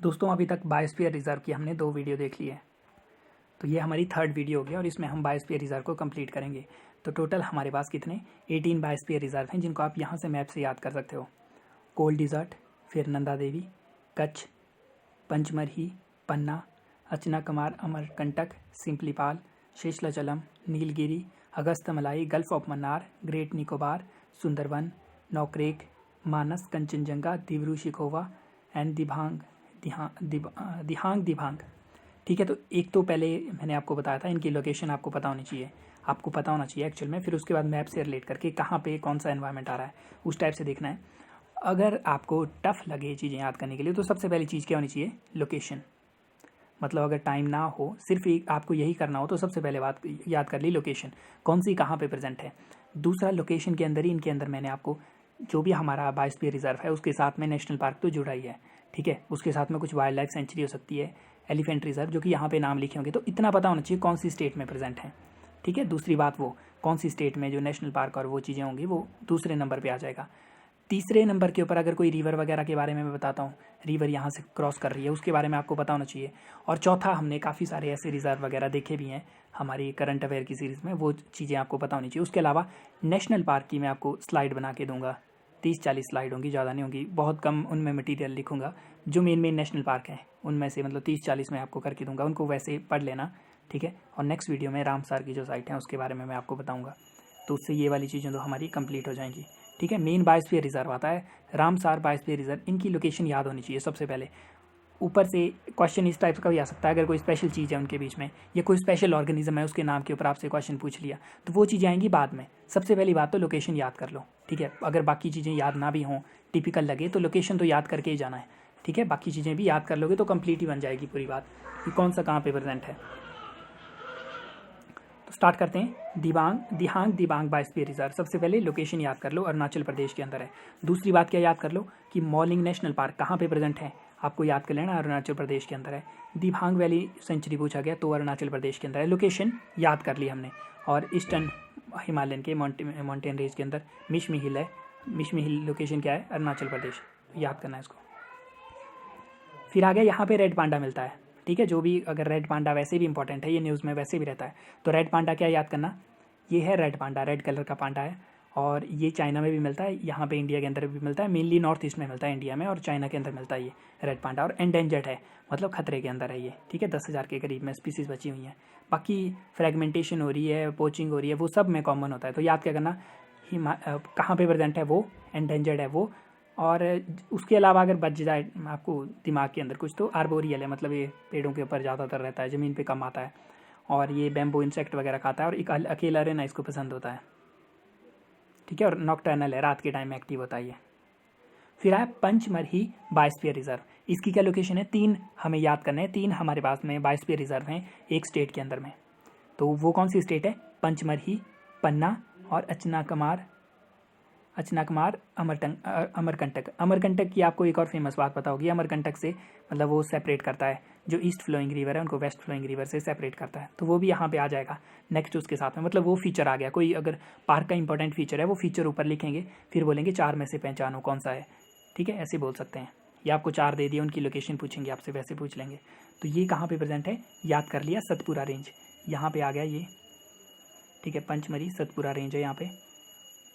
दोस्तों अभी तक बायोस्फीयर रिजर्व की हमने 2 वीडियो देख ली है। तो ये हमारी थर्ड वीडियो होगी और इसमें हम बायोस्फीयर रिजर्व को कंप्लीट करेंगे। तो टोटल हमारे पास कितने 18 बायोस्फीयर रिजर्व हैं जिनको आप यहाँ से मैप से याद कर सकते हो। कोल डिज़र्ट, फिर Nanda Devi, Kachchh, Panchmarhi, Panna, Achanakmar, Amarkantak, Simlipal, Seshachalam, Nilgiri, Agasthyamalai, gulf of Mannar, great Nicobar, Sundarban, Nokrek, Manas, Kanchenjunga, Dibru Saikhowa and Dibang. ठीक है, तो एक तो पहले मैंने आपको बताया था इनकी लोकेशन आपको पता होनी चाहिए, एक्चुअल में। फिर उसके बाद मैप से रिलेट करके कहाँ पे कौन सा एनवायरनमेंट आ रहा है उस टाइप से देखना है। अगर आपको टफ लगे ये चीज़ें याद करने के लिए तो सबसे पहली चीज़ क्या होनी चाहिए, लोकेशन। मतलब अगर टाइम ना हो, सिर्फ एक आपको यही करना हो तो सबसे पहले बात याद कर ली लोकेशन, कौन सी कहाँ पे प्रेजेंट है। दूसरा, लोकेशन के अंदर ही इनके अंदर मैंने आपको जो भी हमारा बायोस्फीयर रिजर्व है उसके साथ में नेशनल पार्क तो जुड़ा ही है। ठीक है, उसके साथ में कुछ वाइल्ड लाइफ सेंचुरी हो सकती है, एलिफेंट रिजर्व, जो कि यहाँ पे नाम लिखे होंगे। तो इतना पता होना चाहिए कौन सी स्टेट में प्रेजेंट है। ठीक है, दूसरी बात वो कौन सी स्टेट में जो नेशनल पार्क और वो चीज़ें होंगी वो दूसरे नंबर पे आ जाएगा। तीसरे नंबर के ऊपर अगर कोई रिवर वगैरह के बारे में मैं बताता हूँ, रिवर यहाँ से क्रॉस कर रही है उसके बारे में आपको पता होना चाहिए। और चौथा, हमने काफ़ी सारे ऐसे रिजर्व वगैरह देखे भी हैं हमारी करंट अफेयर की सीरीज़ में, वो चीज़ें आपको पता होनी चाहिए। उसके अलावा नेशनल पार्क की मैं आपको स्लाइड बना के दूंगा, 30-40 स्लाइड होंगी, ज़्यादा नहीं होंगी, बहुत कम उनमें मटेरियल लिखूंगा। जो मेन नेशनल पार्क हैं उनमें से मतलब 30-40 में आपको करके दूंगा, उनको वैसे पढ़ लेना। ठीक है, और नेक्स्ट वीडियो में रामसार की जो साइट है उसके बारे में मैं आपको बताऊंगा, तो उससे ये वाली चीज़ें तो हमारी कंप्लीट हो जाएंगी। ठीक है, मेन बायोस्फीयर रिजर्व आता है रामसार बायोस्फीयर रिजर्व, इनकी लोकेशन याद होनी चाहिए सबसे पहले। ऊपर से क्वेश्चन इस टाइप का भी आ सकता है, अगर कोई स्पेशल चीज़ है उनके बीच में या कोई स्पेशल ऑर्गेनिज्म है उसके नाम के ऊपर आपसे क्वेश्चन पूछ लिया, तो वो चीज़ें आएंगी बाद में। सबसे पहली बात तो लोकेशन याद कर लो। ठीक है, अगर बाकी चीज़ें याद ना भी हों, टिपिकल लगे, तो लोकेशन तो याद करके ही जाना है। ठीक है, बाकी चीज़ें भी याद कर लोगे तो कंप्लीट ही बन जाएगी पूरी बात कि कौन सा कहाँ पे प्रेजेंट है। तो स्टार्ट करते हैं। दिबांग बायोस्फीयर रिजर्व, सबसे पहले लोकेशन याद कर लो, अरुणाचल प्रदेश के अंदर है। दूसरी बात क्या याद कर लो कि मॉलिंग नेशनल पार्क कहाँ पे प्रेजेंट है, आपको याद कर लेना, अरुणाचल प्रदेश के अंदर है। दिबांग वैली सेंचुरी पूछा गया तो अरुणाचल प्रदेश के अंदर है, लोकेशन याद कर ली हमने। और ईस्टर्न हिमालयन के माउंटेन रेंज के अंदर मिशमी हिल है, मिशमी हिल लोकेशन क्या है, अरुणाचल प्रदेश, याद करना है इसको। फिर आ गया यहाँ पे रेड पांडा मिलता है। ठीक है, जो भी अगर रेड पांडा वैसे भी इंपॉर्टेंट है, ये न्यूज़ में वैसे भी रहता है, तो रेड पांडा क्या याद करना, ये है रेड पांडा, रेड कलर का पांडा है। और ये चाइना में भी मिलता है, यहाँ पे इंडिया के अंदर भी मिलता है, मेनली नॉर्थ ईस्ट में मिलता है इंडिया में, और चाइना के अंदर मिलता है ये रेड पांडा। और एंडेंजर्ड है, मतलब खतरे के अंदर है ये। ठीक है, 10,000 के करीब में स्पीसीज बची हुई हैं। बाकी फ्रेगमेंटेशन हो रही है, पोचिंग हो रही है, वो सब में कॉमन होता है। तो याद क्या करना, कहाँ पे प्रेजेंट है वो, एंडेंजर्ड है वो। और उसके अलावा अगर बच जाए आपको दिमाग के अंदर कुछ, तो आर्बोरियल है, मतलब ये पेड़ों के ऊपर ज़्यादातर रहता है, ज़मीन पे कम आता है, और ये बैम्बू इंसेक्ट वगैरह खाता है, और एक अकेला रहना इसको पसंद होता है। ठीक है, और नॉकटर्नल है, रात के टाइम में एक्टिव होता है ये। फिर आया पंचमरही बायोस्फीयर रिजर्व, इसकी क्या लोकेशन है, 3 हमें याद करने हैं, 3 हमारे पास में बायोस्फीयर रिजर्व हैं एक स्टेट के अंदर में। तो वो कौन सी स्टेट है, पंचमरही, पन्ना और अचनाकमार, अमरकंटक की आपको एक और फेमस बात पता होगी, अमरकंटक से मतलब वो सेपरेट करता है, जो ईस्ट फ्लोइंग रिवर है उनको वेस्ट फ्लोइंग रिवर से सेपरेट करता है, तो वो भी यहाँ पे आ जाएगा नेक्स्ट उसके साथ में। मतलब वो फीचर आ गया, कोई अगर पार्क का इंपॉर्टेंट फीचर है वो फीचर ऊपर लिखेंगे, फिर बोलेंगे 4 में से पहचानो कौन सा है। ठीक है, ऐसे बोल सकते हैं, या आपको 4 दे दिए, उनकी लोकेशन पूछेंगे आपसे, वैसे पूछ लेंगे। तो ये कहाँ पे प्रेजेंट है, याद कर लिया, सतपुरा रेंज, यहाँ पे आ गया ये। ठीक है, पंचमरी सतपुरा रेंज है यहाँ पे,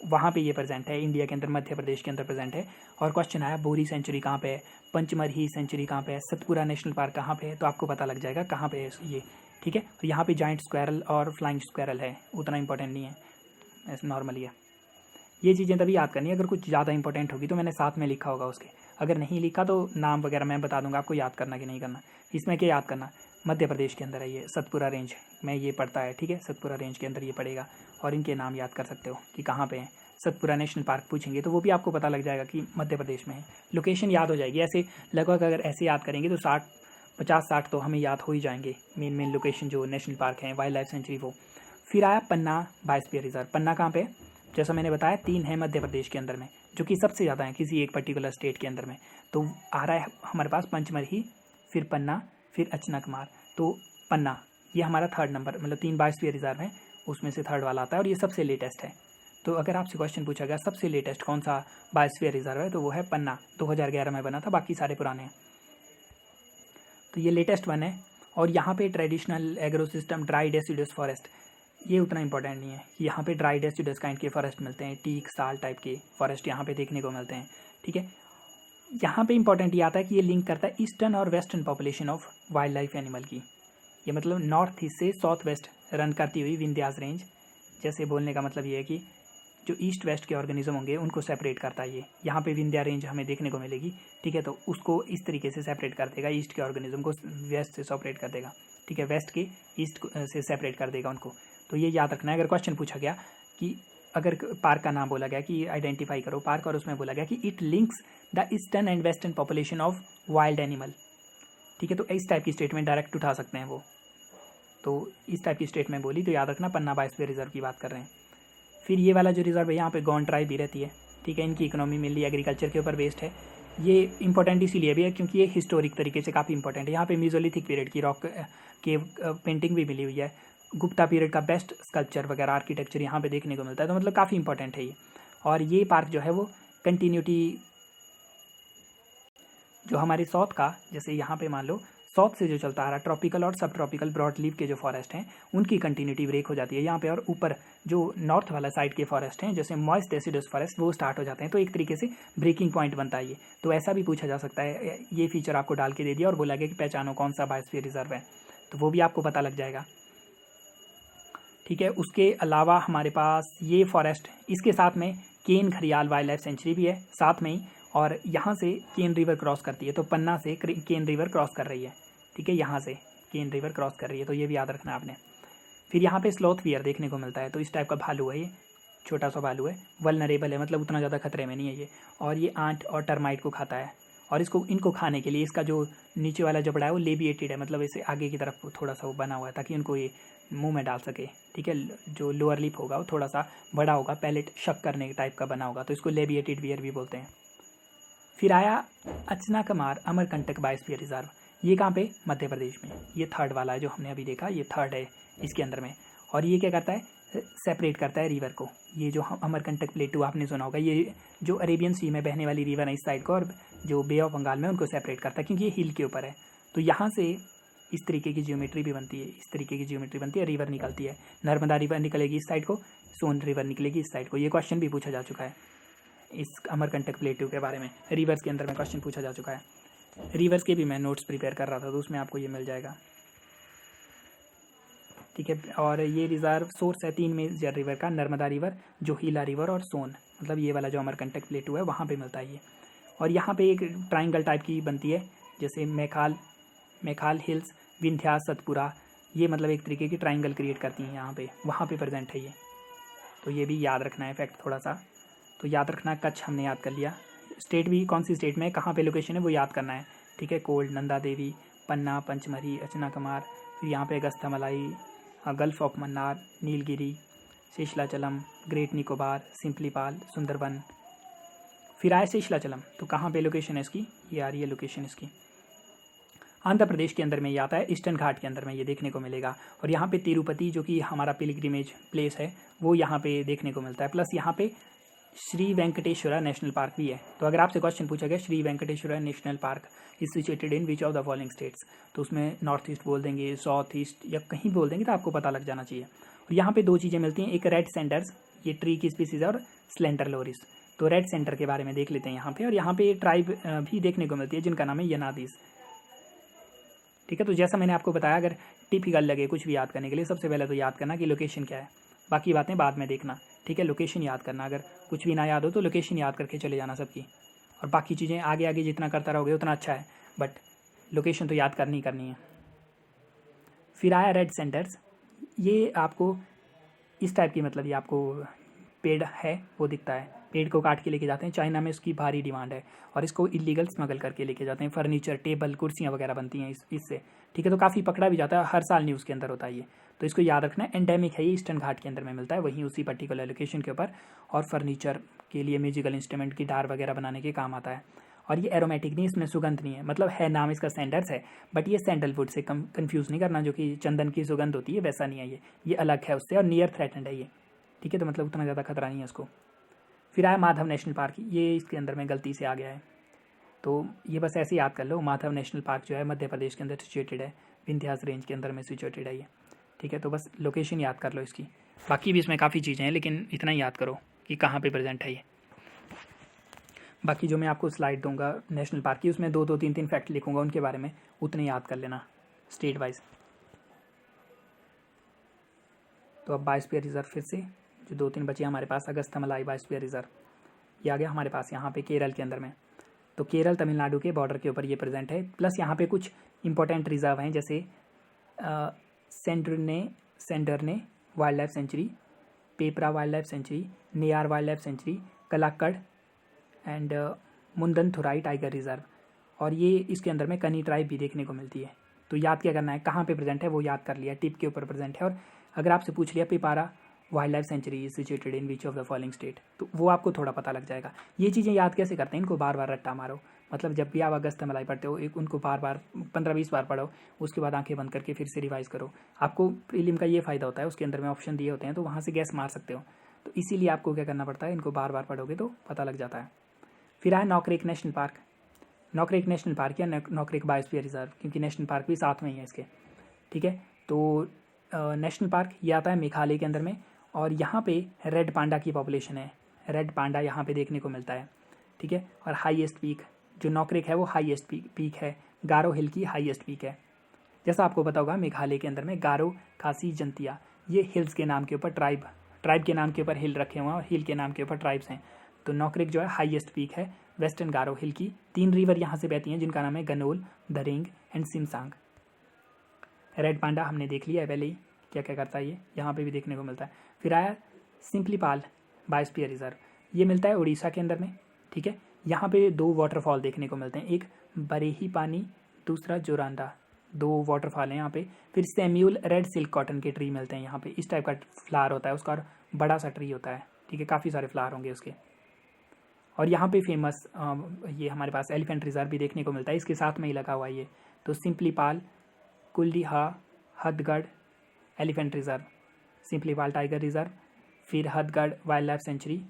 वहाँ पे ये प्रेजेंट है, इंडिया के अंदर, मध्य प्रदेश के अंदर प्रेजेंट है। और क्वेश्चन आया बोरी सेंचुरी कहाँ पे है, पंचमरही सेंचुरी कहाँ पे है, सतपुरा नेशनल पार्क कहाँ पे है, तो आपको पता लग जाएगा कहाँ पे है ये। ठीक है, और यहाँ पे जाइंट स्क्वायरल और फ्लाइंग स्क्वायरल है, उतना इंपॉर्टेंट नहीं है, ऐसे नॉर्मली है। ये चीज़ें तभी याद करनी है, अगर कुछ ज़्यादा इंपॉर्टेंट होगी तो मैंने साथ में लिखा होगा उसके, अगर नहीं लिखा तो नाम वगैरह मैं बता दूंगा आपको, याद करना कि नहीं करना। इसमें क्या याद करना, मध्य प्रदेश के अंदर है ये, सतपुरा रेंज में ये पड़ता है। ठीक है, सतपुरा रेंज के अंदर ये पड़ेगा, और इनके नाम याद कर सकते हो कि कहाँ पे हैं। सतपुरा नेशनल पार्क पूछेंगे तो वो भी आपको पता लग जाएगा कि मध्य प्रदेश में है, लोकेशन याद हो जाएगी। ऐसे लगभग अगर ऐसे याद करेंगे तो 50-60 तो हमें याद हो ही जाएंगे, मेन लोकेशन जो नेशनल पार्क हैं, वाइल्ड लाइफ सेंचुरी वो। फिर आया पन्ना बायोस्फीयर रिजर्व, पन्ना कहाँ पे, जैसा मैंने बताया 3 है मध्य प्रदेश के अंदर में, जो कि सबसे ज़्यादा है किसी एक पर्टिकुलर स्टेट के अंदर में। तो आ रहा है हमारे पास पंचमरही, फिर पन्ना, फिर अचनाकमार। तो पन्ना ये हमारा थर्ड नंबर, मतलब 3 बायोस्फीयर रिजर्व हैं उसमें से थर्ड वाला आता है, और ये सबसे लेटेस्ट है। तो अगर आपसे क्वेश्चन पूछा गया सबसे लेटेस्ट कौन सा बायोस्फीयर रिजर्व है, तो वो है पन्ना, 2011 में बना था, बाकी सारे पुराने हैं। तो ये लेटेस्ट वन है। और यहाँ पे traditional agro system dry deciduous forest, ये उतना इंपॉर्टेंट नहीं है। यहाँ पे ड्राई डेसिडुअस काइंड के फॉरेस्ट मिलते हैं, टीक साल टाइप के फॉरेस्ट यहाँ पे देखने को मिलते हैं। ठीक है, यहाँ पे इंपॉर्टेंट ये आता है कि ये लिंक करता है ईस्टर्न और western population of wild life animal की। ये मतलब नॉर्थ ईस्ट से साउथ वेस्ट रन करती हुई विंध्यास रेंज, जैसे बोलने का मतलब ये है कि जो ईस्ट वेस्ट के ऑर्गेनिज्म होंगे उनको सेपरेट करता है ये। यहाँ पे विंध्या रेंज हमें देखने को मिलेगी। ठीक है, तो उसको इस तरीके से सेपरेट कर देगा, ईस्ट के ऑर्गेनिज्म को वेस्ट से सेपरेट कर देगा। ठीक है, वेस्ट के ईस्ट से सेपरेट कर देगा उनको। तो ये याद रखना है। अगर क्वेश्चन पूछा गया कि अगर पार्क का नाम बोला गया कि आइडेंटिफाई करो पार्क, और उसमें बोला गया कि it links the eastern and western population of wild animal. ठीक है, तो इस टाइप की स्टेटमेंट डायरेक्ट उठा सकते हैं वो। तो इस टाइप की स्टेटमेंट बोली तो याद रखना पन्ना बायोस्फीयर रिजर्व की बात कर रहे हैं। फिर ये वाला जो रिजर्व है यहाँ पे गौंड ट्राइब भी रहती है। ठीक है, इनकी इकोनॉमी मेनली एग्रीकल्चर के ऊपर बेस्ड है। ये इंपॉर्टेंट इसीलिए भी है क्योंकि ये हिस्टोरिक तरीके से काफ़ी इंपॉर्टेंट है। यहाँ पे मीजोलिथिक पीरियड की रॉक केव पेंटिंग भी मिली हुई है। गुप्ता पीरियड का बेस्ट स्कल्पचर वगैरह आर्किटेक्चर यहाँ पे देखने को मिलता है। तो मतलब काफ़ी इंपॉर्टेंट है ये। और ये पार्क जो है वो कंटिन्यूटी जो हमारे साउथ का, जैसे यहाँ पे मान लो साउथ से जो चलता आ रहा ट्रॉपिकल और सब ट्रॉपिकल ब्रॉड लीफ के जो फॉरेस्ट हैं उनकी कंटिन्यूटी ब्रेक हो जाती है यहाँ पे। और ऊपर जो नॉर्थ वाला साइड के फॉरेस्ट हैं जैसे मॉइस्ट डेसिडुअस फॉरेस्ट वो स्टार्ट हो जाते हैं। तो एक तरीके से ब्रेकिंग पॉइंट बनता है ये। तो ऐसा भी पूछा जा सकता है। ये फीचर आपको डाल के दे दिया और बोला गया कि पहचानो कौन सा बायोस्फीयर रिजर्व है, तो वो भी आपको पता लग जाएगा। ठीक है, उसके अलावा हमारे पास ये फॉरेस्ट, इसके साथ में केन घड़ियाल वाइल्ड लाइफ सेंचुरी भी है साथ में ही। और यहाँ से केन रिवर क्रॉस करती है, तो पन्ना से केन रिवर क्रॉस कर रही है। ठीक है, यहाँ से केन रिवर क्रॉस कर रही है, तो ये भी याद रखना आपने। फिर यहाँ पे स्लॉथ बियर देखने को मिलता है। तो इस टाइप का भालू है, ये छोटा सा भालू है, वल्नरेबल है, मतलब उतना ज़्यादा खतरे में नहीं है ये। और ये आंट और टर्माइट को खाता है। और इनको खाने के लिए इसका जो नीचे वाला जबड़ा है वो लेबिएटेड है, मतलब इसे आगे की तरफ थोड़ा सा वो बना हुआ है ताकि उनको ये मुंह में डाल सके। ठीक है, जो लोअर लिप होगा वो थोड़ा सा बड़ा होगा, पैलेट शक करने के टाइप का बना होगा, तो इसको लेबिएटेड बियर भी बोलते हैं। फिर आया अचनाकमार अमरकंटक बायोस्फीयर रिजर्व। ये कहाँ पे? मध्य प्रदेश में। ये थर्ड वाला है जो हमने अभी देखा, ये थर्ड है इसके अंदर में। और ये क्या करता है? सेपरेट करता है रिवर को। ये जो अमरकंटक प्लेटू आपने सुना होगा, ये जो अरेबियन सी में बहने वाली रिवर है इस साइड को, और जो बे ऑफ बंगाल में उनको सेपरेट करता है क्योंकि ये हिल के ऊपर है। तो यहाँ से इस तरीके की जियोमेट्री भी बनती है, इस तरीके की जियोमेट्री बनती है, रिवर निकलती है। नर्मदा रिवर निकलेगी इस साइड को, सोन रिवर निकलेगी इस साइड को। ये क्वेश्चन भी पूछा जा चुका है इस अमरकंटक प्लेटू के बारे में, रिवर्स के अंदर में क्वेश्चन पूछा जा चुका है। रिवर्स के भी मैं नोट्स प्रिपेयर कर रहा था, तो उसमें आपको ये मिल जाएगा। ठीक है, और ये रिजर्व सोर्स है 3 मेजर रिवर का, नर्मदा रिवर, जोहिला रिवर और सोन, मतलब ये वाला जो अमरकंटक प्लेटू है वहाँ पे मिलता है ये। और यहाँ पे एक ट्राइंगल टाइप की बनती है, जैसे मैखाल हिल्स, विंध्यास, सतपुरा, ये मतलब एक तरीके की ट्राइंगल क्रिएट करती हैं यहाँ पे, वहाँ पे प्रेजेंट है ये। तो ये भी याद रखना है फैक्ट थोड़ा सा। तो याद रखना, कच्छ हमने याद कर लिया। स्टेट भी कौन सी स्टेट में कहाँ पे लोकेशन है वो याद करना है। ठीक है, कोल्ड, नंदा देवी, पन्ना, पंचमढ़ी, अचनाकमार, फिर यहाँ पे Agasthyamalai, gulf of Mannar, Nilgiri, Seshachalam, great Nicobar, Simlipal, Sundarban. फिर आए शेषलाचलम, तो कहाँ पे लोकेशन है इसकी? ये आ रही है लोकेशन इसकी, आंध्र प्रदेश के अंदर में ये आता है, ईस्टर्न घाट के अंदर में ये देखने को मिलेगा। और यहाँ पे तिरुपति जो कि हमारा पिलग्रिमेज प्लेस है वो यहाँ पे देखने को मिलता है। प्लस यहाँ पे श्री वेंकटेश्वरा नेशनल पार्क भी है। तो अगर आपसे क्वेश्चन पूछा गया Sri Venkateswara national park is situated in which of the following states, तो उसमें नॉर्थ ईस्ट बोल देंगे, साउथ ईस्ट, या कहीं बोल देंगे तो आपको पता लग जाना चाहिए। और यहाँ पे 2 चीज़ें मिलती हैं, एक रेड सेंटर्स, ये ट्री की स्पीसीज है, और स्लेंडर लोरिस। तो रेड सेंटर के बारे में देख लेते हैं यहाँ पे। और यहाँ पे ट्राइब भी देखने को मिलती है जिनका नाम है यनादीज। ठीक है, तो जैसा मैंने आपको बताया, अगर टिपिकल लगे कुछ भी याद करने के लिए, सबसे पहले तो याद करना कि लोकेशन क्या है, बाकी बातें बाद में देखना। ठीक है, लोकेशन याद करना, अगर कुछ भी ना याद हो तो लोकेशन याद करके चले जाना सबकी, और बाकी चीज़ें आगे आगे जितना करता रहोगे उतना अच्छा है, बट लोकेशन तो याद करनी है। फिर आया रेड सेंटर्स, ये आपको इस टाइप की, मतलब ये आपको पेड़ है वो दिखता है, पेड़ को काट के लेके जाते हैं, चाइना में इसकी भारी डिमांड है, और इसको इलीगल स्मगल करके लेके जाते हैं। फर्नीचर, टेबल, कुर्सियाँ वगैरह बनती हैं इससे। ठीक है, तो काफ़ी पकड़ा भी जाता है, हर साल न्यूज़ के अंदर होता है ये, तो इसको याद रखना है। एंडेमिक है ये, ईस्टर्न घाट के अंदर में मिलता है, वहीं उसी पर्टिकुलर लोकेशन के ऊपर, और फर्नीचर के लिए, म्यूजिकल इंस्ट्रूमेंट, गिटार वगैरह बनाने के काम आता है। और ये एरोमेटिक नहीं, इसमें सुगंध नहीं है, मतलब है नाम इसका सैंडल्स है, बट ये सैंडलवुड से कंफ्यूज नहीं करना, जो कि चंदन की सुगंध होती है वैसा नहीं है ये अलग है उससे, और नियर थ्रेटेंड है ये। ठीक है, तो मतलब उतना ज़्यादा खतरा नहीं है उसको। फिर आया माधव नेशनल पार्क, ये इसके अंदर में गलती से आ गया है, तो ये बस ऐसे याद कर लो, माधव नेशनल पार्क जो है मध्य प्रदेश के अंदर सिचुएटेड है, विंध्यास रेंज के अंदर में सिचुएटेड है ये, ठीक है। तो बस लोकेशन याद कर लो इसकी, बाकी भी इसमें काफ़ी चीज़ें हैं लेकिन इतना ही याद करो कि कहाँ पे प्रेजेंट है ये। बाकी जो मैं आपको स्लाइड दूंगा नेशनल पार्क की, उसमें 2-2, 3-3 फैक्ट लिखूंगा उनके बारे में, उतने याद कर लेना स्टेट वाइज। तो अब बायोस्फीयर रिजर्व फिर से जो 2-3 बचे हमारे पास, अगस्थ्यमलाई बायोस्फीयर रिजर्व ये आ गया हमारे पास यहाँ पे केरल के अंदर में। तो केरल तमिलनाडु के बॉर्डर के ऊपर ये प्रेजेंट है। प्लस यहाँ पे कुछ इंपॉर्टेंट रिजर्व हैं, जैसे Shendurney wildlife sanctuary, Peppara wildlife sanctuary, Neyyar wildlife sanctuary, Kalakkad and Mundanthurai tiger reserve. और ये इसके अंदर में कनी ट्राइब भी देखने को मिलती है। तो याद क्या करना है, कहाँ पे प्रेजेंट है वो याद कर लिया, टिप के ऊपर प्रेजेंट है। और अगर आपसे पूछ लिया Peppara wildlife sanctuary is situated in which of the following state, तो वो आपको थोड़ा पता लग जाएगा। ये चीज़ें याद कैसे करते हैं, इनको बार बार रट्टा मारो। मतलब जब भी आप अगस्थ्यमलाई पढ़ते हो, एक उनको बार बार 15-20 बार पढ़ो, उसके बाद आंखें बंद करके फिर से रिवाइज करो। आपको प्रीलिम का ये फ़ायदा होता है, उसके अंदर में ऑप्शन दिए होते हैं तो वहाँ से गैस मार सकते हो। तो इसीलिए आपको क्या करना पड़ता है, इनको बार बार पढ़ोगे तो पता लग जाता है। फिर आया नौकरेक नेशनल पार्क। नौकरेक नेशनल पार्क या नौकरेक बायोस्फीयर रिजर्व, क्योंकि नेशनल पार्क भी साथ में ही है इसके, ठीक है। तो नेशनल पार्क ये आता है मेघालय के अंदर में, और यहाँ पे रेड पांडा की पॉपुलेशन है। रेड पांडा यहाँ पे देखने को मिलता है, ठीक है। और हाईएस्ट पीक जो नौकरेक है वो हाईएस्ट पीक है, गारो हिल की हाईएस्ट पीक है। जैसा आपको पता होगा मेघालय के अंदर में गारो, खासी, जंतिया, ये हिल्स के नाम के ऊपर ट्राइब के नाम के ऊपर हिल रखे हुए हैं और हिल के नाम के ऊपर ट्राइब्स हैं। तो नौकरेक जो है हाईएस्ट पीक है वेस्टर्न गारो हिल की। 3 रिवर यहाँ से बहती हैं जिनका नाम है गनोल, दरेंग एंड सिमसांग। रेड पांडा हमने देख लिया है पहले ही, क्या क्या करता है ये, यहाँ पे भी देखने को मिलता है। फिर आया सिंपलीपाल बायोस्फीयर रिजर्व, ये मिलता है उड़ीसा के अंदर में, ठीक है। यहाँ पे 2 वाटरफॉल देखने को मिलते हैं, एक बरेही पानी, दूसरा जोरांडा, 2 वाटरफॉल हैं यहाँ पे। फिर सैम्यूल रेड सिल्क कॉटन के ट्री मिलते हैं यहाँ पे, इस टाइप का फ्लावर होता है उसका, और बड़ा सा ट्री होता है, ठीक है, काफ़ी सारे फ्लावर होंगे उसके। और यहाँ पे फेमस ये हमारे पास एलिफेंट रिजर्व भी देखने को मिलता है, इसके साथ में ही लगा हुआ है ये। तो Simlipal, Kuldiha, Hadgarh elephant reserve, Simlipal tiger reserve, फिर Hadgarh wildlife sanctuary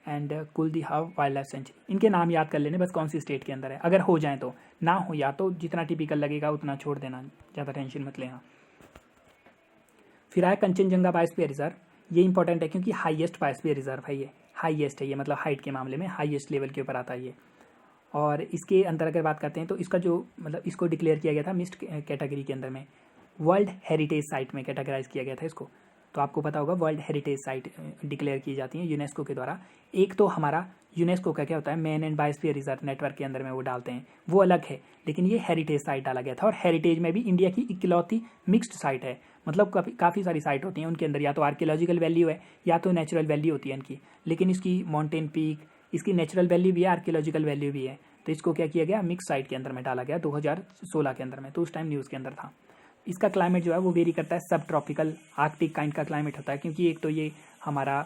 and Kuldiha wildlife sanctuary. इनके नाम याद कर लेने बस, कौन सी स्टेट के अंदर है। अगर हो जाए तो, ना हो या तो जितना टिपिकल लगेगा उतना छोड़ देना, ज़्यादा टेंशन मत लेना। फिर आया कंचनजंगा बायोस्फीयर रिजर्व, ये इंपॉर्टेंट है क्योंकि हाईएस्ट बायोस्फीयर रिजर्व है ये, हाईएस्ट है ये, मतलब हाइट के मामले में हाईएस्ट लेवल के ऊपर आता है ये। और इसके अंदर अगर बात करते हैं तो इसका जो मतलब इसको डिक्लेयर किया गया था मिस्ट कैटेगरी के अंदर में, वर्ल्ड हेरिटेज साइट में कैटेगराइज किया गया था इसको। तो आपको पता होगा वर्ल्ड हेरिटेज साइट डिक्लेयर की जाती है यूनेस्को के द्वारा। एक तो हमारा यूनेस्को का क्या होता है, man and biosphere reserve network के अंदर में वो डालते हैं, वो अलग है, लेकिन ये हेरिटेज साइट डाला गया था। और हेरिटेज में भी इंडिया की इकलौती मिक्स्ड साइट है, मतलब काफ़ी सारी साइट होती हैं उनके अंदर, या तो आर्कियोलॉजिकल वैल्यू है या तो नेचुरल वैल्यू होती है इनकी। लेकिन इसकी माउंटेन पीक, इसकी नेचुरल वैल्यू भी है, आर्कियोलॉजिकल वैल्यू भी है। तो इसको क्या किया गया, मिक्स साइट के अंदर में डाला गया 2016 के अंदर में। तो उस टाइम न्यूज़ के अंदर था। इसका क्लाइमेट जो है वो वेरी करता है, सब ट्रॉपिकल आर्कटिक काइंड का क्लाइमेट होता है, क्योंकि एक तो ये हमारा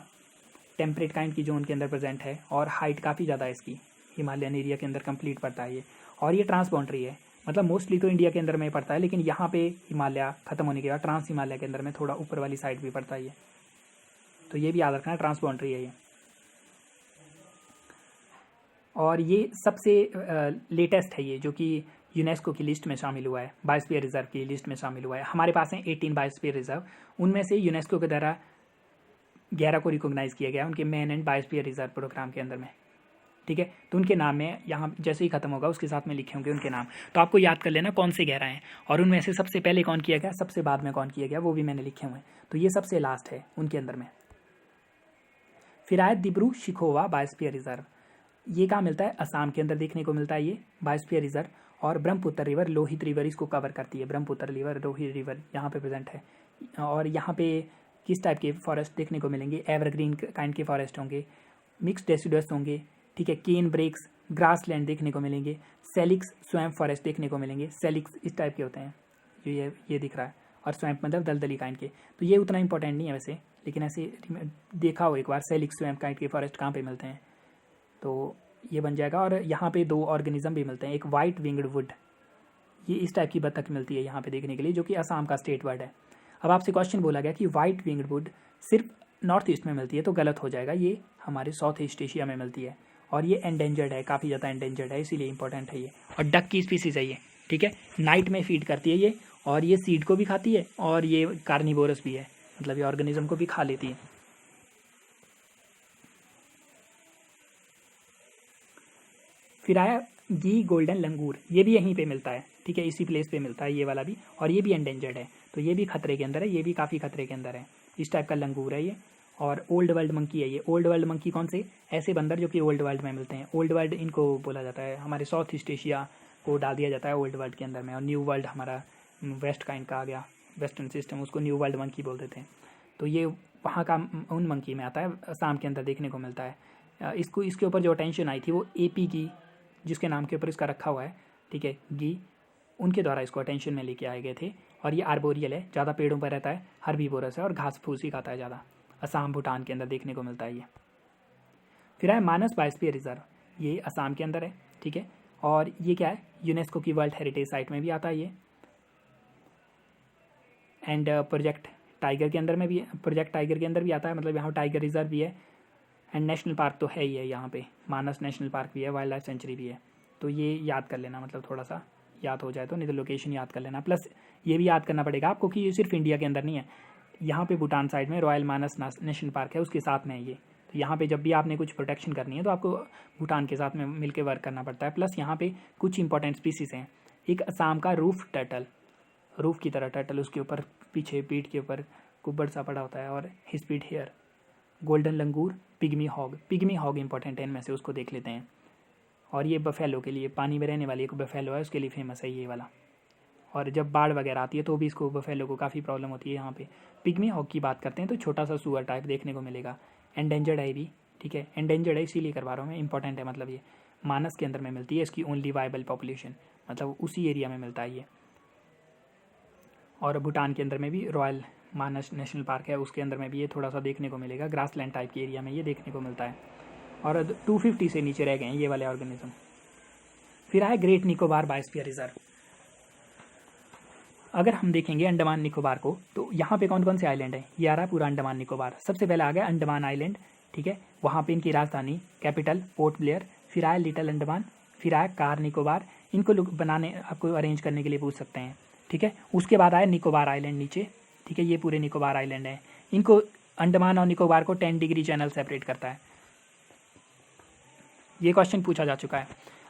टेम्परेट काइंड की जोन के अंदर प्रेजेंट है, और हाइट काफ़ी ज़्यादा है इसकी, हिमालयन एरिया के अंदर कंप्लीट पड़ता है ये। और ये ट्रांसबाउंड्री है, मतलब मोस्टली तो इंडिया के अंदर में पड़ता है, लेकिन यहाँ पे हिमालय खत्म होने के बाद ट्रांस हिमालय के अंदर में थोड़ा ऊपर वाली साइड भी पड़ता है ये। तो ये भी याद रखना, ट्रांसबाउंड्री है ये। और ये सबसे लेटेस्ट है ये, जो कि यूनेस्को की लिस्ट में शामिल हुआ है, बायोस्फीयर रिजर्व की लिस्ट में शामिल हुआ है। हमारे पास हैं 18 बायोस्फीयर रिजर्व, उनमें से यूनेस्को के द्वारा 11 को रिकॉग्नाइज किया गया उनके man and biosphere reserve programme के अंदर में, ठीक है। तो उनके नाम में यहाँ जैसे ही खत्म होगा उसके साथ में लिखे होंगे उनके नाम, तो आपको याद कर लेना कौन से 11 हैं, और उनमें से सबसे पहले कौन किया गया, सबसे बाद में कौन किया गया, वो भी मैंने लिखे हुए हैं। तो ये सबसे लास्ट है उनके अंदर में। फिर आया दिब्रू शिखोवा बायोस्फीयर रिजर्व, ये कहाँ मिलता है, असम के अंदर देखने को मिलता है ये बायोस्फीयर रिजर्व। और ब्रह्मपुत्र रिवर, लोहित रिवर इसको कवर करती है, ब्रह्मपुत्र रिवर, लोहित रिवर यहाँ पे प्रेजेंट है। और यहाँ पे किस टाइप के फॉरेस्ट देखने को मिलेंगे, एवरग्रीन काइंड के फॉरेस्ट होंगे, मिक्स्ड डेसिडुअस होंगे, ठीक है, केन ब्रेक्स, ग्रास लैंड देखने को मिलेंगे, सेलिक्स स्वैम्प फॉरेस्ट देखने को मिलेंगे। सेलिक्स इस टाइप के होते हैं जो ये दिख रहा है, और स्वैम्प मतलब दलदली काइंड के। तो ये उतना इंपॉर्टेंट नहीं है वैसे, लेकिन ऐसे देखा हो एक बार सेलिक्स स्वैम्प काइंड के फॉरेस्ट कहाँ पे मिलते हैं, तो ये बन जाएगा। और यहाँ पे 2 ऑर्गेनिज्म भी मिलते हैं, एक वाइट विंग्ड वुड, ये इस टाइप की बतख मिलती है यहाँ पे देखने के लिए, जो कि असम का स्टेट बर्ड है। अब आपसे क्वेश्चन बोला गया कि वाइट विंग्ड वुड सिर्फ नॉर्थ ईस्ट में मिलती है, तो गलत हो जाएगा, ये हमारे साउथ ईस्ट एशिया में मिलती है। और ये एंडेंजर्ड है, काफ़ी ज़्यादा एंडेंजर्ड है, इसीलिए इंपॉर्टेंट है ये। और डक की स्पीसीज है ये, ठीक है, नाइट में फीड करती है ये, और ये सीड को भी खाती है और ये कार्निवोरस भी है, मतलब ये ऑर्गेनिज्म को भी खा लेती है। फिर आया गी गोल्डन लंगूर, ये भी यहीं पे मिलता है, ठीक है, इसी प्लेस पे मिलता है ये वाला भी, और ये भी एंडेंजर्ड है, तो ये भी खतरे के अंदर है, ये भी काफ़ी खतरे के अंदर है। इस टाइप का लंगूर है ये। और ओल्ड वर्ल्ड मंकी है ये। ओल्ड वर्ल्ड मंकी कौन से? ऐसे बंदर जो कि ओल्ड वर्ल्ड में मिलते हैं। ओल्ड वर्ल्ड इनको बोला जाता है, हमारे साउथ ईस्ट एशिया को डाल दिया जाता है ओल्ड वर्ल्ड के अंदर में, और न्यू वर्ल्ड हमारा वेस्ट का इनका आ गया, वेस्टर्न सिस्टम, उसको न्यू वर्ल्ड मंकी बोल देते हैं। तो ये वहाँ का उन मंकी में आता है, असम के अंदर देखने को मिलता है। इसको इसके ऊपर जो अटेंशन आई थी वो AP की, जिसके नाम के ऊपर इसका रखा हुआ है, ठीक है, गी, उनके द्वारा इसको अटेंशन में लेके आए गए थे। और ये आर्बोरियल है, ज़्यादा पेड़ों पर रहता है, हर्बीवोरस है और घास फूस ही खाता है ज़्यादा। असम भूटान के अंदर देखने को मिलता है ये। फिर है मानस बायोस्फीयर रिजर्व, ये असम के अंदर है, ठीक है, और ये क्या है, यूनेस्को की वर्ल्ड हेरिटेज साइट में भी आता है ये। एंड प्रोजेक्ट टाइगर के अंदर में भी, प्रोजेक्ट टाइगर के अंदर भी आता है, मतलब यहाँ टाइगर रिजर्व भी है। एंड नेशनल पार्क तो है ही है यहाँ पे, मानस नेशनल पार्क भी है, वाइल्ड लाइफ सेंचुरी भी है। तो ये याद कर लेना, मतलब थोड़ा सा याद हो जाए तो, नहीं तो लोकेशन याद कर लेना। प्लस ये भी याद करना पड़ेगा आपको कि ये सिर्फ इंडिया के अंदर नहीं है, यहाँ पे भूटान साइड में रॉयल मानस नेशनल पार्क है, उसके साथ में है ये। तो यहाँ पे जब भी आपने कुछ प्रोटेक्शन करनी है तो आपको भूटान के साथ में मिलकर वर्क करना पड़ता है। प्लस यहाँ पे कुछ इंपॉर्टेंट स्पीसीज़ हैं। एक असम का रूफ टर्टल, रूफ की तरह टर्टल, उसके ऊपर पीछे पीठ के ऊपर कुब्बड़ सा पड़ा होता है, और hispid hare. Golden langur, pygmy hog, pygmy hog important है इनमें से, उसको देख लेते हैं। और ये बफेलो के लिए, पानी में रहने वाली एक बफेलो है, उसके लिए फेमस है ये वाला। और जब बाढ़ वगैरह आती है तो भी इसको, बफेलो को काफ़ी प्रॉब्लम होती है यहाँ पे। पिग्मी हॉग की बात करते हैं तो छोटा सा सुअर टाइप देखने को मिलेगा। एंडेंजर्ड है भी, ठीक है, एंडेंजर्ड है इसीलिए करवा रहा हूँ मैं, इंपॉर्टेंट है, मतलब ये मानस के अंदर में मिलती है, इसकी ओनली वायबल पॉपुलेशन, मतलब उसी एरिया में मिलता है ये। और भूटान के अंदर में भी रॉयल मानस नेशनल पार्क है, उसके अंदर में भी ये थोड़ा सा देखने को मिलेगा, ग्रासलैंड टाइप के एरिया में ये देखने को मिलता है। और 250 से नीचे रह गए हैं ये वाले ऑर्गेनिज्म। फिर आए ग्रेट निकोबार बायोस्फीयर रिजर्व। अगर हम देखेंगे अंडमान निकोबार को, तो यहाँ पे कौन कौन से आइलैंड है, ये आ रहा है पूरा अंडमान निकोबार। सबसे पहले आ गया अंडमान आइलैंड, ठीक है, वहाँ पे इनकी राजधानी, कैपिटल पोर्ट ब्लेयर। फिर आया लिटिल अंडमान, फिर आया कार निकोबार, इनको लोग बनाने, आपको अरेंज करने के लिए पूछ सकते हैं, ठीक है। उसके बाद आया निकोबार आइलैंड नीचे, ठीक है, ये पूरे निकोबार आइलैंड है। इनको, अंडमान और निकोबार को 10 डिग्री चैनल सेपरेट करता है। ये क्वेश्चन पूछा जा चुका है।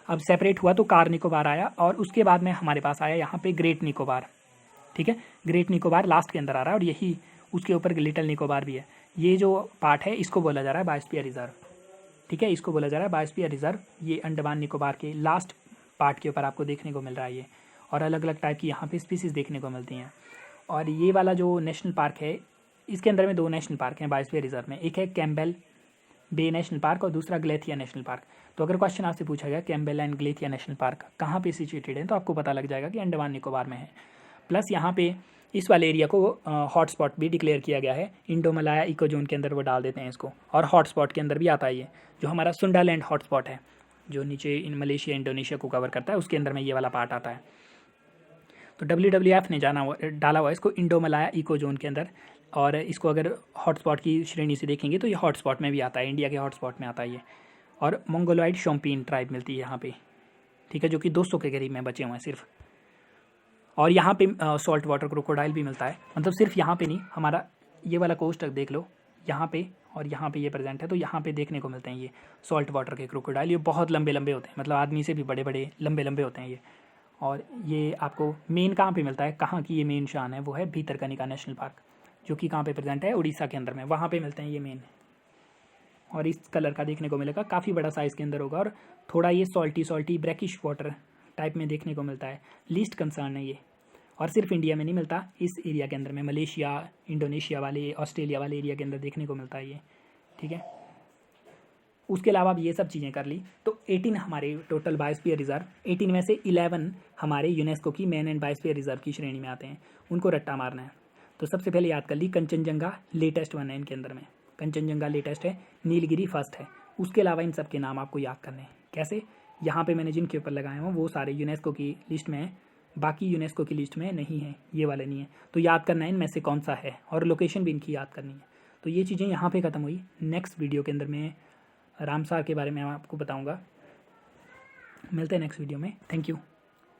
अब सेपरेट हुआ तो कार निकोबार आया, और उसके बाद में हमारे पास आया यहाँ पे ग्रेट निकोबार, ठीक है, ग्रेट निकोबार लास्ट के अंदर आ रहा है, और यही उसके ऊपर लिटिल निकोबार भी है। ये जो पार्ट है इसको बोला जा रहा है बायोस्फीयर रिजर्व, ठीक है, इसको बोला जा रहा है बायोस्फीयर रिजर्व। ये अंडमान निकोबार के लास्ट पार्ट के ऊपर आपको देखने को मिल रहा है ये, और अलग अलग टाइप की यहाँ पे स्पीसीज देखने को मिलती हैं। और ये वाला जो नेशनल पार्क है, इसके अंदर में 2 नेशनल पार्क हैं बायोस्फीयर रिजर्व में, एक है कैम्बेल बे नेशनल पार्क और दूसरा ग्लेथिया नेशनल पार्क। तो अगर क्वेश्चन आपसे पूछा गया कैम्बेल एंड ग्लेथिया नेशनल पार्क कहाँ पे सिचुएटेड है, तो आपको पता लग जाएगा कि अंडमान निकोबार में है। प्लस यहाँ पे इस वाले एरिया को हॉटस्पॉट भी डिक्लेयर किया गया है, इंडो मलाया इको जोन के अंदर वो डाल देते हैं इसको, और हॉटस्पॉट के अंदर भी आता है ये, जो हमारा सुंडालैंड हॉटस्पॉट है, जो नीचे इन मलेशिया इंडोनेशिया को कवर करता है, उसके अंदर में ये वाला पार्ट आता है। तो WWF ने डाला हुआ इसको इंडो मलाया इको जोन के अंदर, और इसको अगर हॉटस्पॉट की श्रेणी से देखेंगे तो ये हॉटस्पॉट में भी आता है, इंडिया के हॉटस्पॉट में आता है ये। और मंगोलॉइड शोम्पीन ट्राइब मिलती है यहाँ पे, ठीक है, जो कि 200 के करीब में बचे हुए हैं सिर्फ। और यहाँ पे सॉल्ट वाटर क्रोकोडाइल भी मिलता है, मतलब सिर्फ यहाँ पे नहीं, हमारा ये वाला कोस्ट देख लो, यहाँ पे और यहाँ पे ये प्रेजेंट है, तो यहाँ पे देखने को मिलते हैं ये सॉल्ट वाटर के क्रोकोडाइल। ये बहुत लंबे लंबे होते हैं, मतलब आदमी से भी बड़े बड़े लंबे लंबे होते हैं ये। और ये आपको मेन कहाँ पे मिलता है, कहाँ की ये मेन शान है, वो है भीतरकनिका नेशनल पार्क, जो कि कहाँ पे प्रेजेंट है, उड़ीसा के अंदर में, वहाँ पे मिलते हैं ये मेन। और इस कलर का देखने को मिलेगा, काफ़ी बड़ा साइज़ के अंदर होगा, और थोड़ा ये सॉल्टी ब्रैकिश वाटर टाइप में देखने को मिलता है। लीस्ट कंसर्न है ये, और सिर्फ इंडिया में नहीं मिलता, इस एरिया के अंदर में मलेशिया, इंडोनेशिया वाले, ऑस्ट्रेलिया वाले एरिया के अंदर देखने को मिलता है ये, ठीक है। उसके अलावा अब ये सब चीज़ें कर ली, तो 18 हमारे टोटल बायोस्फीयर रिजर्व, 18 में से 11 हमारे यूनेस्को की मैन एंड बायोस्फीयर रिजर्व की श्रेणी में आते हैं, उनको रट्टा मारना है। तो सबसे पहले याद कर ली, कंचनजंगा लेटेस्ट वन है इनके अंदर में, कंचनजंगा लेटेस्ट है, नीलगिरी फर्स्ट है। उसके अलावा इन सब के नाम आपको याद करने हैं। कैसे? यहाँ पे मैंने जिनके ऊपर लगाए हों वो सारे यूनेस्को की लिस्ट में है, बाकी यूनेस्को की लिस्ट में नहीं है, ये वाले नहीं है। तो याद करना है इनमें से कौन सा है, और लोकेशन भी इनकी याद करनी है। तो ये चीज़ें यहाँ पे ख़त्म हुई। नेक्स्ट वीडियो के अंदर में रामसार के बारे में मैं आपको बताऊँगा। मिलते हैं नेक्स्ट वीडियो में। Thank you.